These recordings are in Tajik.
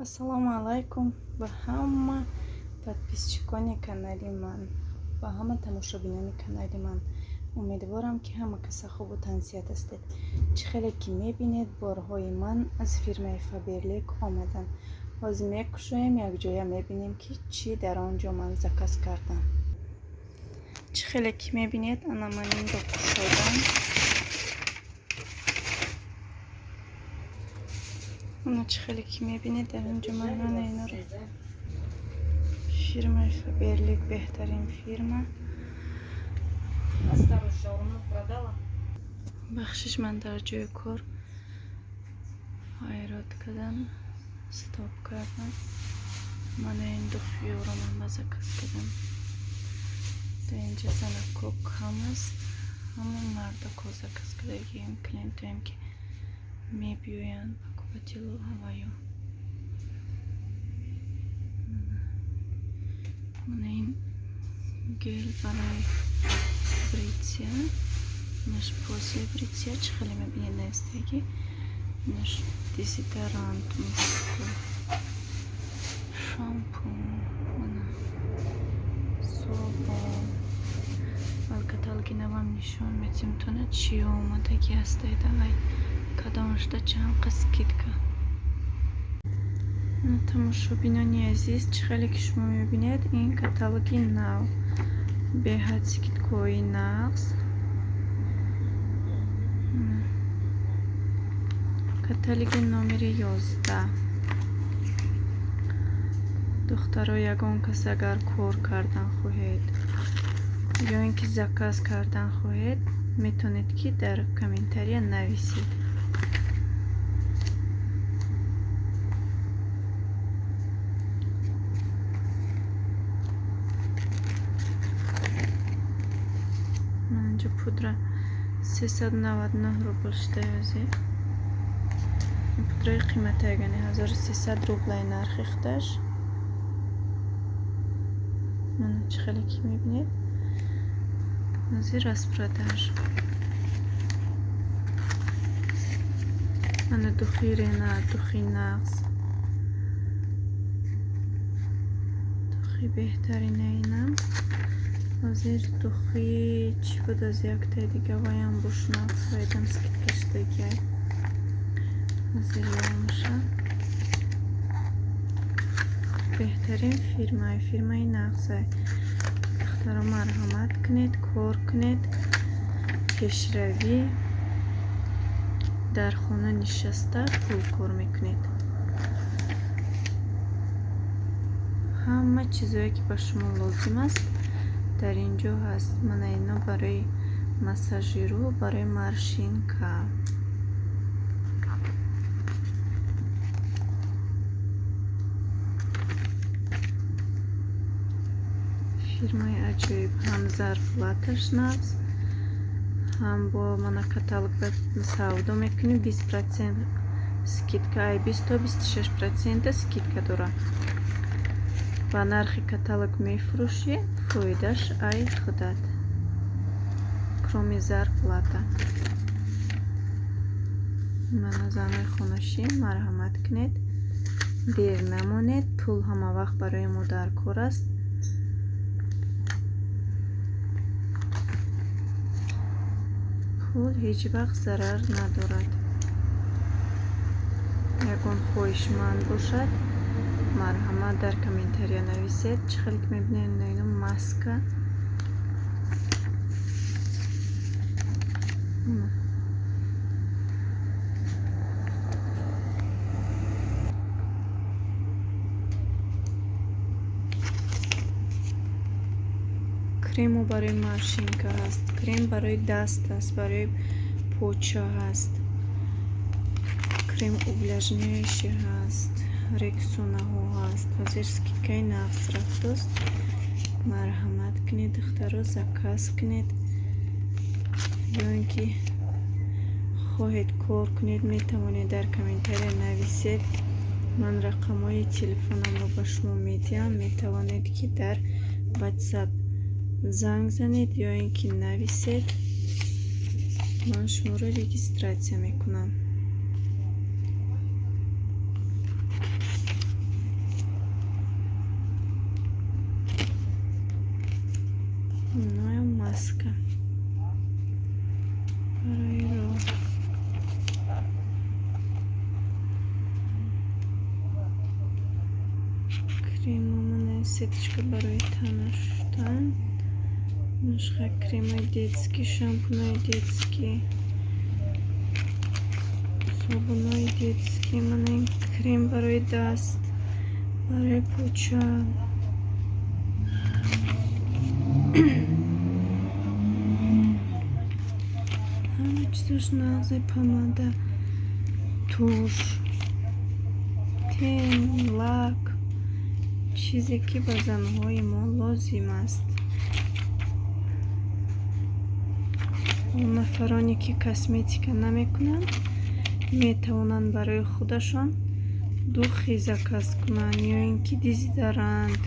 Ассалому алайкум ба ҳама подписчикони канали ман, ба ҳама тамошобинони канали ман. Умедворам ки ҳама каса хубу тансият ҳастед. Чӣ хеле ки мебинед борҳои ман аз фирмаи Faberlic омаданд. ҳозир мекушоем якҷоя мебинем ки чӣ дар он ҷо ман заказ кардам. Чӣ хеле ки мебинед ана ман инро кушодам. Чӣ хеле ки мебинед дар он ҷо ман иноро фирмаи Faberlic беҳтарин фирма. бахшиш ман дар ҷои кор ҳайрат кардам, стоп кардам. Мана ин ду хиёро ман ба заказ кардам. дар инҷа занако кам аст, ҳамон мардако заказ кардагием клиентоем ки мебиёянд ба кӯбатилу ҳавайо. мана ин гел барои бритсия, наш после бритсия чӣ хеле мебинед наистагӣ, наш дезодорант, муску, шампун, мана собун. алкаталги навам нишон метимтонад чӣ омадагӣ ҳастаи давай кадомашда чанқа скидка. тамошобинони азиз, чӣ хеле ки шумо мебинед ин каталоги нав беҳад скидкаҳои нағз. каталоги номери 11. духтаро ягон кас агар кор кардан хоҳед ё ин ки заказ кардан хоҳед, метавонед ки дар комментария нависед. манинҷа пудра 399 рубл шуда ёзед. ин пудраи қиматагане 1300 рублай нархи худаш. мана чӣ хеле ки мебинед ҳозир распродаж. мана духи рена, духи нағз, духи беҳтарина инам. ҳозир духи чӣ буд аз яктаи дига ваям буш нағз вайдам скидка шудагиай. ҳозир ёмаша беҳтарин фирмаи нағзай. духтаро марҳамат кунед, кор кунед, пешравӣ дар хона нишаста пул кор мекунед. ҳама чизое ки ба шумо лозим аст дар ин ҷо ҳаст. мана ино барои массажиру, барои маршинка. фирмаи аҷоиб, ҳам зарплаташ нағз, ҳам бо мана каталог савдо мекунем 20% скидка, ай 20 то 26% скидка дора. ба нархи каталог мефурӯшӣ, фоидаш ай худат, кроми зарплата. мана занои хонашӣ марҳамат кунед, дер намонед, пул ҳама вақт барои мо дар кор аст. пул ҳеҷ вақт зарар надорад. ягон хоҳишманд бошад, марҳамат дар комментария нависед. чӣ хеле ки мебинед ино маска. крему барои маршинка ҳаст, крем барои даст аст, барои поча ҳаст, крем увлажняющий ҳаст, рексонаҳо ҳаст. ҳозир скидкаи нағз рафтост. марҳамат кунед, духтаро заказ кунед, ё ин ки хоҳед кор кунед, метавонед дар комментария нависед. ман рақамҳои телефонамро ба шумо медиҳам, метавонед ки дар WhatsApp занг занед ё ин ки нависед. ман шуморо регистратсия мекунам. اینم ماسک برای رو. Кремом сеточка برای تنشتن. نسخه کریم детский, шампунь детский, صابون детский. من این کریم برای دست، برای پوچه، همه چیزش نازه، پماده، توش، تیم، لاک، چیزی که به زنهای ما لازم است. اون نفرانی که کسمتیک نمیکنن میتوانند برای خودشان دوخی زکاس کنند یا اینکه دیزی دارند.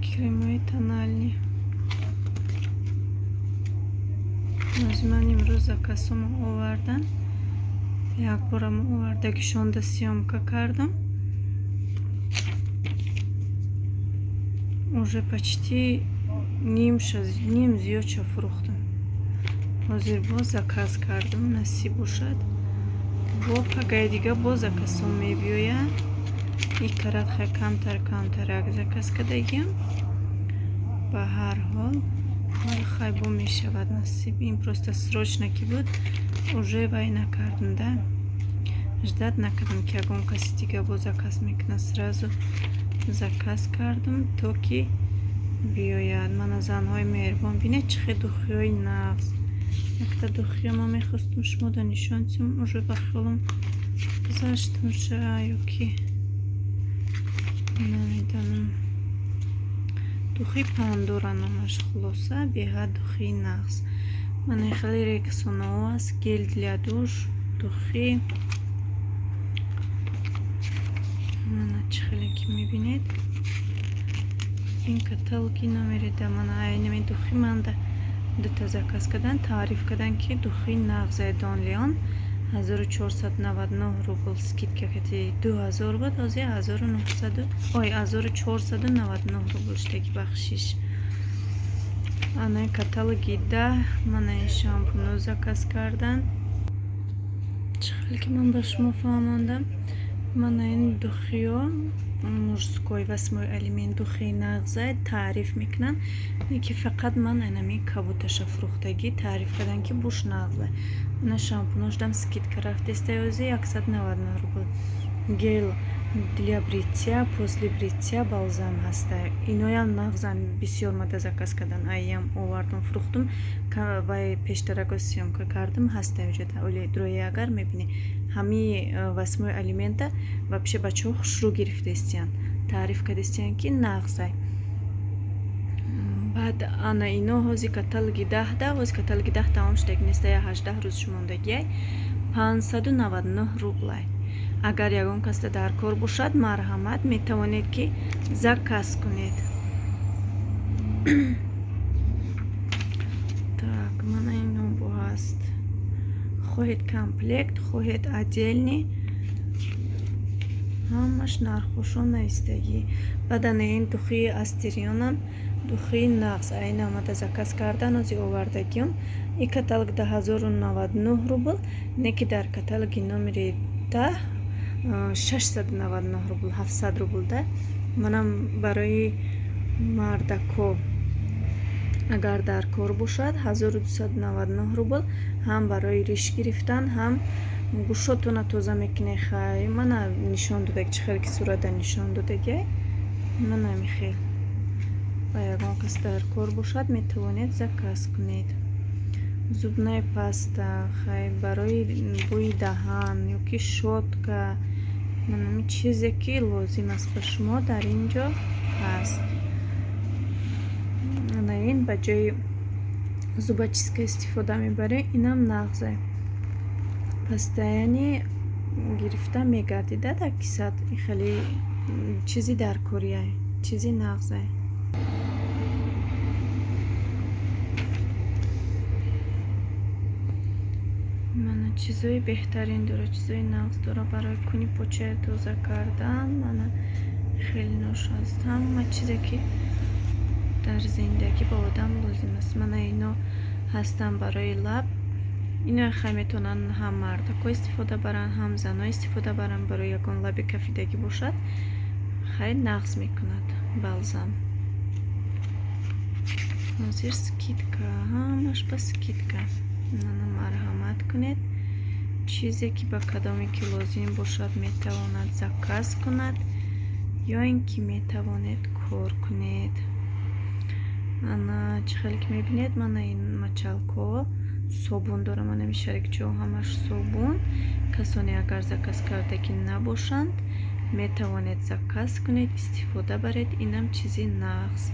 کریمای تنالی از من امروز زکاسم آوردن. یک بارم آوردگیشان ده سیامکا کردم. уже почти ним зиёча фурӯхтам. ҳозир боз заказ кардам, насиб бошад бо пагаи дига боз закасом мебиёяд. ин карат хай камтар як заказ кардагиам. ба ҳар ҳол хай бо мешавад насиб. ин просто срочно ки буд, уже вай накардам да. ждат накардам ки ягон каси дига бо заказ мекунад. сразу заказ кардам то ки بیاید. من از زنهای مهربان بینه چه دخی های نغز. یک تا دخی ما میخواستم شما دا نشان تیم اوژه بخیالم گذاشتم شا یکی نمیدانم. دخی پاندورا نامش خلاصه بیها دخی نغز. من خیلی ریکسون ها است. گل دلیا دوش دخی من چه خیلی که میبینید این کاتالوگی номерида мана айнами духи манда дута заказ кардан, таъриф кардан ки духи нағзаи Донлион 1499 рубл скидка кати 2000 буд, ҳозир 1499 рубл штаги бахшиш. ана каталоги 10 мана ин шампуно заказ кардан. чӣ хел ки ман ба шумо фаҳмондам, мана ин духиё мужской 8 элемент духи нағза таъриф мекунанд. ки фақат ман анами кабуташа фурӯхтагӣ таъриф кардан ки буш нағза. мана шампунош дам скидка рафтеста ёзи 199 рубл. гел для бритья, после бритья балзам ҳаста. иноям нағзан бисёр мада заказ кардан. айям овардам фурӯхтум, вай пештарако сёмка кардам ҳаста ҷода. оли дрои агар мебини ҳами 8 элемента вообще бачаҳо хушрӯ гирифтестиян, таъриф кардестиян ки нағзай. баъд ана ино ҳози каталоги 10 да, ҳози каталоги 10 тамом шудаги неста, я 18 рӯз шумондагиай 599 рублай. агар ягон каста дар кор бошад, марҳамат, метавонед ки заказ кунед. так мана ино бо ҳаст. хоҳед комплект, хоҳед отдельный, ҳамаш нархошон наистагӣ. баъдана ин духии астерионам, духии нағз айна омада заказ кардан ози овардагиам. ин каталог 1099 рубл, не ки дар каталоги номери 10 699 рубл, 700 рубл да. манам барои мардако агар дар кор бошад 1299 рубл, ҳам барои риш гирифтан, ҳам гӯшотона тоза мекунӣ. хай мана нишон додаг, чӣ хел ки сурата нишон додагай. мана михел ба ягон кас дар кор бошад, метавонед заказ кунед. зубная паста, хай барои бӯи даҳан ёки шотка, манами чизе ки лозим аст ба шумо дар ин ҷо ҳаст. ин ба ҷои зубочистка истифода мебаре, инам нағза. постоянӣ гирифта мегардида дар кисат. хеле чизи даркория, чизи нағза. мана чизои беҳтарин дора, чизои нағз дора барои куни почаи тоза кардан. мана خیلی نوش هست. همه چیزی که در زندگی با آدم لازم است. من اینو هستم برای لب. اینو خیلی میتونن هم مردا استفاده برن هم زنا استفاده برن. برای یکون لب کفیدگی باشد خیلی نقص میکند. بلزم حاضر سکیدکا، همش با سکیدکا. منو مرحمت کنید. چیزی که با کدامی که لازم باشد میتواند زکاز کند یا اینکه میتواند کار کنید. انا چه خیلی که میبینید من این مچالکو صابون دارم. من این شریک جو همش صابون. کسانی اگر زکاز کرده که نباشند میتواند زکاز کنید استفاده برید. اینم چیزی نقص.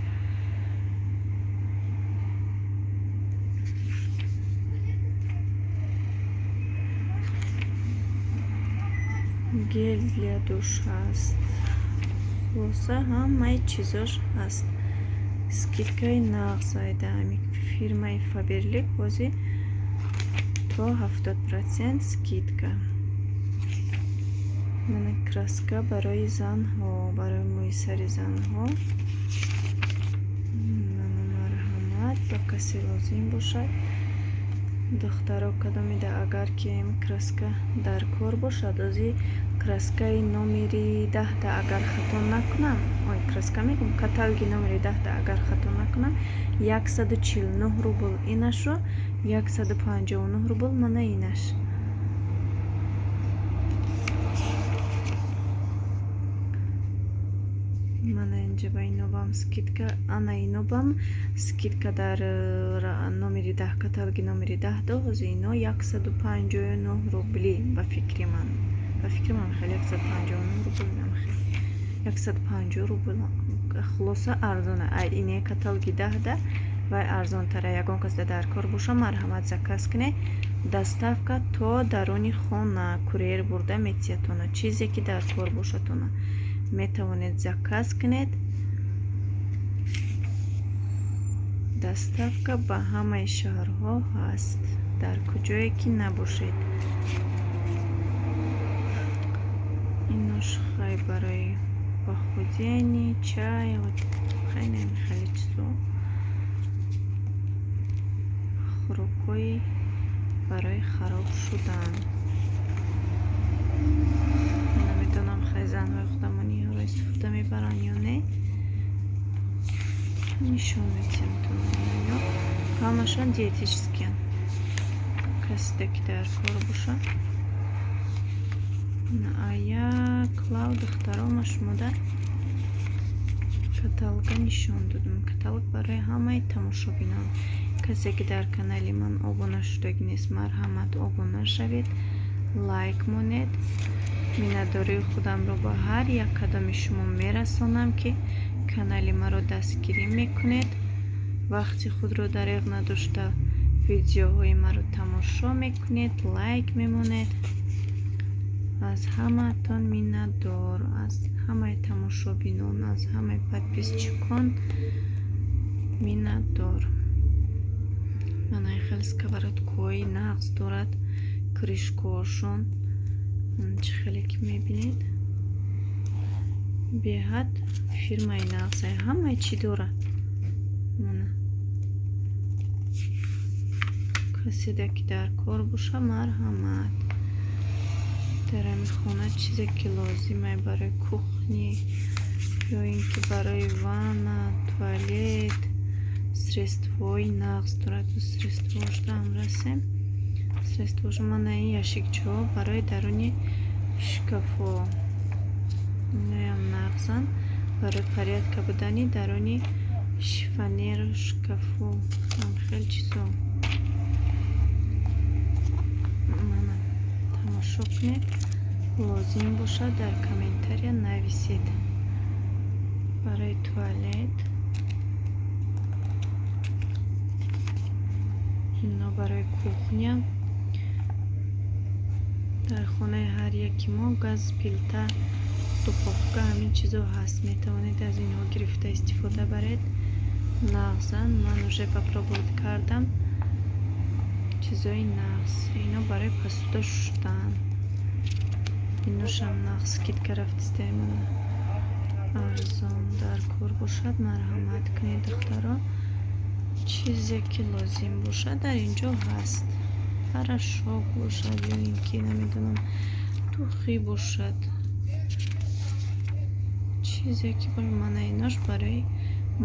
گل для душ هست. خلاصه همه چیزاش هست. скидкаи нағз айда ҳамин фирмаи Faberlic бозӣ то 70% скидка. мана краска барои занҳо, барои мӯи сари занҳо. мана марҳамат ба касе лозим бошад. духтаро кадомида агар ки ин краска дар кор бошад ози краскаи номери 10 агар хато накунам, ой краска мегум каталоги номери 10 агар хато накунам 149 рубл инашу, 159 рубл мана инаш. мана инҷа ба инобам скидка, ана инобам скидка дар номери 10 каталоги номери 10 доҳози ино 159 рубли ба фикри ман. ба фикри ман хеле 159 рубл намхел. 150 рубл хулоса арзона. ай ине каталоги 10 вай арзонтара. ягон кас дар кор боша марҳамат заказ кунед. доставка то даруни хона курьер бурда метиятона. чизе ки дар кор бошатона метавонед заказ кунед. доставка ба ҳамаи шаҳрҳо ҳаст, дар куҷое ки набошед. инош хай барои похудени чай хайне хеле чизо. хӯрокҳои барои хароб шудан. намедонам хай занҳои худамониҳоро истифода мебаранд ё не. нишон метиям ҳамашон диетические. касида ки дар кор боша. ая клав духтарома шумода каталога нишон додам. каталог барои ҳамаи тамошобинон. касе ки дар канали ман обуна шудагӣ нест марҳамат обуна шавед, лайк монед. миннатдории худамро ба ҳар як кадоми шумо мерасонам ки канали маро дастгирӣ мекунед. вақти худро дариғ надошта видеоҳои маро тамошо мекунед, лайк мемонед. аз ҳамаатон миннатдор, аз ҳамаи тамошобинон, аз ҳамаи подписчикон миннатдор. манаи хеле сковородкои нағз дорад, кришкаҳошон чӣ хеле ки мебинед. беҳад фирмаи нағзаи ҳамаи чӣ дорад. мана касида ки дар кор боша марҳамат. дар ҳамин хона чизе ки лозимае барои кухни ё ин ки барои ванна, туалет средствои нағз дорад. средствоашда ҳам расем. средствоашо мана ин яшикчиҳо барои даруни шкафо. инаям нағзан барои порядка будани даруни шифонер шкафо. ҳам хеле чизо. мана тамошо кунед. лозим бошад дар комментария нависед. барои туалет ино барои кухня. дар хонаи ҳар яки мо газ, плита, духовка ҳамин чизо ҳаст. метавонед аз инҳо гирифта истифода баред. нағзан ман уже попробовать кардам. чизои нағз ино барои посуда шуштан. иношам нағз скидка рафтиста. арзон дар кор бошад, марҳамат кунед духтаро. чизе ки лозим бошад дар инҷо ҳаст. порошок бошад ё ин ки намедонам тухӣ бошад, чизе ки мана инош барои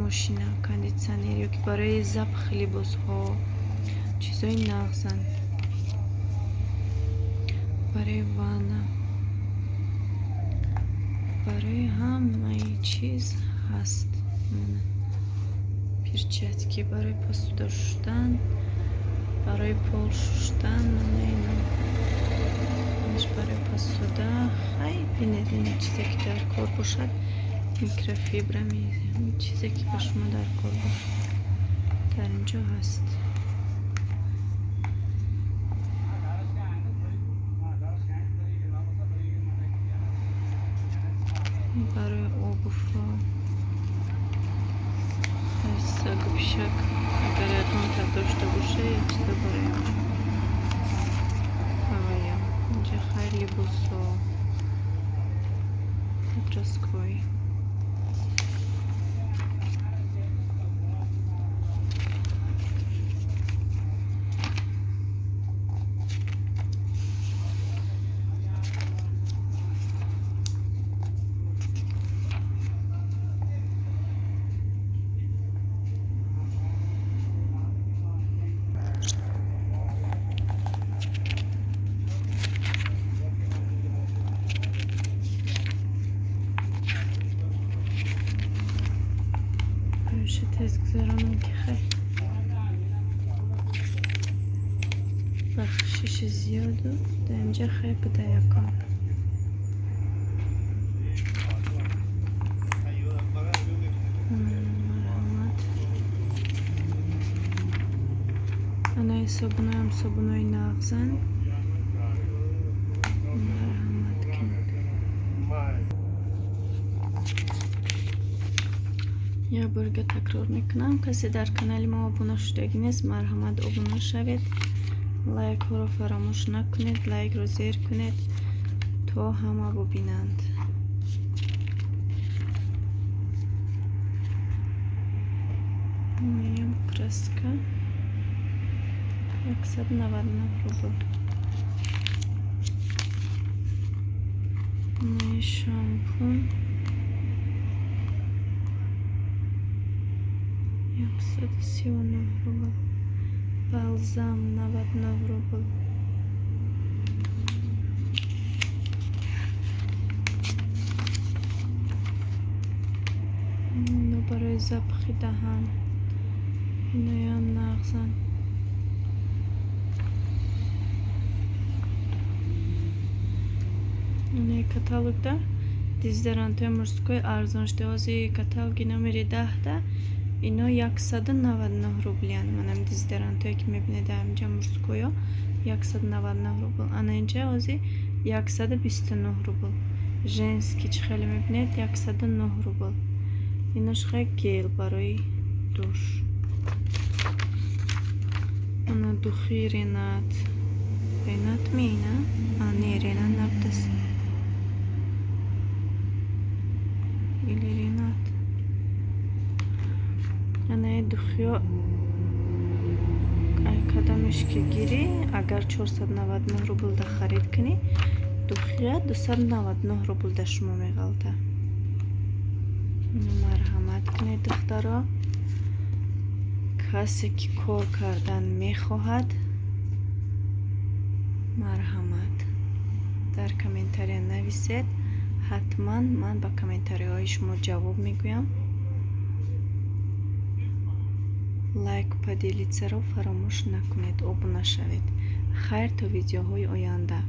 мошина кондитсионер ё ки барои запхи либосҳо, чизои нағзан, барои ванна, барои ҳамаи чиз ҳаст. перчатки барои посуда шуштан, барои пол шуштан, барои посуда. хай бинед ин чизе ки дар кор бошад, микрофибра, чизе ки ба шумо дар кор бошад дар инҷо ҳаст. барои обувҳо, гӯшак агар ягонта дошта боша, якчиза барои ҳавая. инҷа хай либосҳо подростковӣ. тез гузаронам ки хай бахшиши зиёду дар инҷа хай буда якон. марҳамат. анаи собуноям собунои нағзан. марҳамат кунед. як борга такрор мекунам, касе дар канали мо обуна шудаги нест, марҳамат обуна шавед. лайкҳоро фаромӯш накунед, лайкро зер кунед то ҳама бубинанд. меям краска 199 рубл. шампун 139 рубл. балзам 99 рубл. ино барои запхи даҳан, иноям нағзан. инои каталогда дезодорантҳои мужской арзоншдози каталоги номери 10 ино 199 рублян. манам дезодорантҳое ки мебинед инҷа мужскоё 199 рубл. ана инҷа ози 129 рубл. женский чӣ хеле мебинед 109 рубл. инош хай гел барои душ. ана духи ренат. ренат меина? не ренат набудас. или ренат. анаи духиё кадамеш ки гирӣ, агар 499 рублда харид кунӣ, духия 299 рублда шумо меғалта. марҳамат кунед духтаро. касе ки кор кардан мехоҳад, марҳамат дар комментария нависед. ҳатман ман ба комментариҳои шумо ҷавоб мегӯям. лайк поделитсаро фаромӯш накунед, обуна шавед. хайр то видеоҳои оянда.